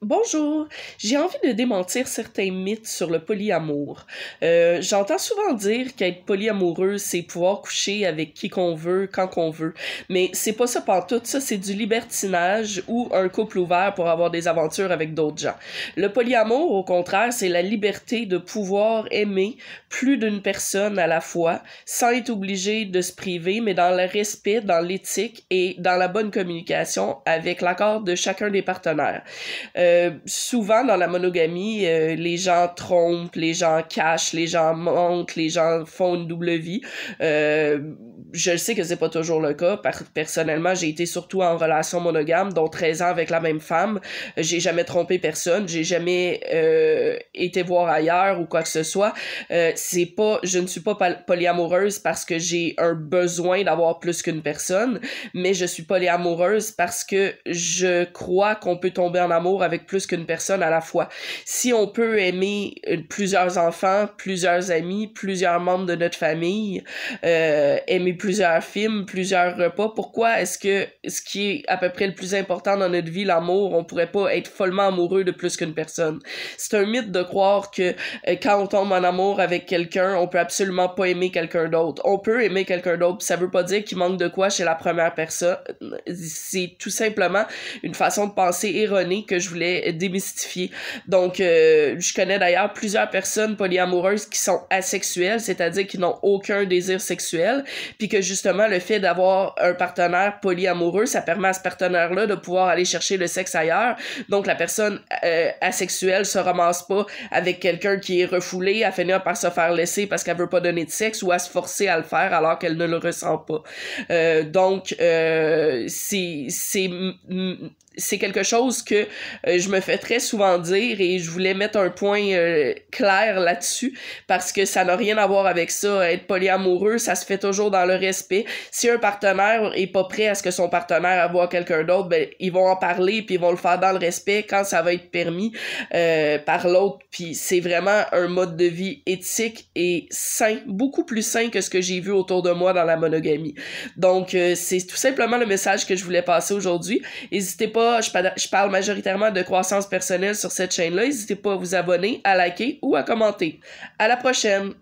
Bonjour, j'ai envie de démentir certains mythes sur le polyamour. J'entends souvent dire qu'être polyamoureux, c'est pouvoir coucher avec qui qu'on veut, quand qu'on veut. Mais c'est pas ça pantoute, ça c'est du libertinage ou un couple ouvert pour avoir des aventures avec d'autres gens. Le polyamour, au contraire, c'est la liberté de pouvoir aimer plus d'une personne à la fois, sans être obligé de se priver, mais dans le respect, dans l'éthique et dans la bonne communication avec l'accord de chacun des partenaires. Souvent dans la monogamie, les gens trompent, les gens cachent, les gens mentent, les gens font une double vie. Euh, je sais que c'est pas toujours le cas. Personnellement, j'ai été surtout en relation monogame, dont 13 ans avec la même femme. J'ai jamais trompé personne, j'ai jamais été voir ailleurs ou quoi que ce soit. Je ne suis pas polyamoureuse parce que j'ai un besoin d'avoir plus qu'une personne, mais je suis polyamoureuse parce que je crois qu'on peut tomber en amour avec plus qu'une personne à la fois. Si on peut aimer plusieurs enfants, plusieurs amis, plusieurs membres de notre famille, aimer plusieurs films, plusieurs repas, pourquoi est-ce que ce qui est à peu près le plus important dans notre vie, l'amour, on pourrait pas être follement amoureux de plus qu'une personne? C'est un mythe de croire que quand on tombe en amour avec quelqu'un, on peut absolument pas aimer quelqu'un d'autre. On peut aimer quelqu'un d'autre, pis ça veut pas dire qu'il manque de quoi chez la première personne. C'est tout simplement une façon de penser erronée que je voulais démystifier. Donc, je connais d'ailleurs plusieurs personnes polyamoureuses qui sont asexuelles, c'est-à-dire qui n'ont aucun désir sexuel, puis que justement, le fait d'avoir un partenaire polyamoureux, ça permet à ce partenaire-là de pouvoir aller chercher le sexe ailleurs. Donc, la personne asexuelle se ramasse pas avec quelqu'un qui est refoulé, à finir par se faire laisser parce qu'elle veut pas donner de sexe ou à se forcer à le faire alors qu'elle ne le ressent pas. Donc, c'est quelque chose que je me fais très souvent dire et je voulais mettre un point clair là-dessus parce que ça n'a rien à voir avec ça. Être polyamoureux, ça se fait toujours dans le respect. Si un partenaire est pas prêt à ce que son partenaire voit quelqu'un d'autre, ben ils vont en parler puis ils vont le faire dans le respect quand ça va être permis par l'autre. Puis c'est vraiment un mode de vie éthique et sain, beaucoup plus sain que ce que j'ai vu autour de moi dans la monogamie. Donc c'est tout simplement le message que je voulais passer aujourd'hui. N'hésitez pas, je parle majoritairement de croissance personnelle sur cette chaîne-là. N'hésitez pas à vous abonner, à liker ou à commenter. À la prochaine!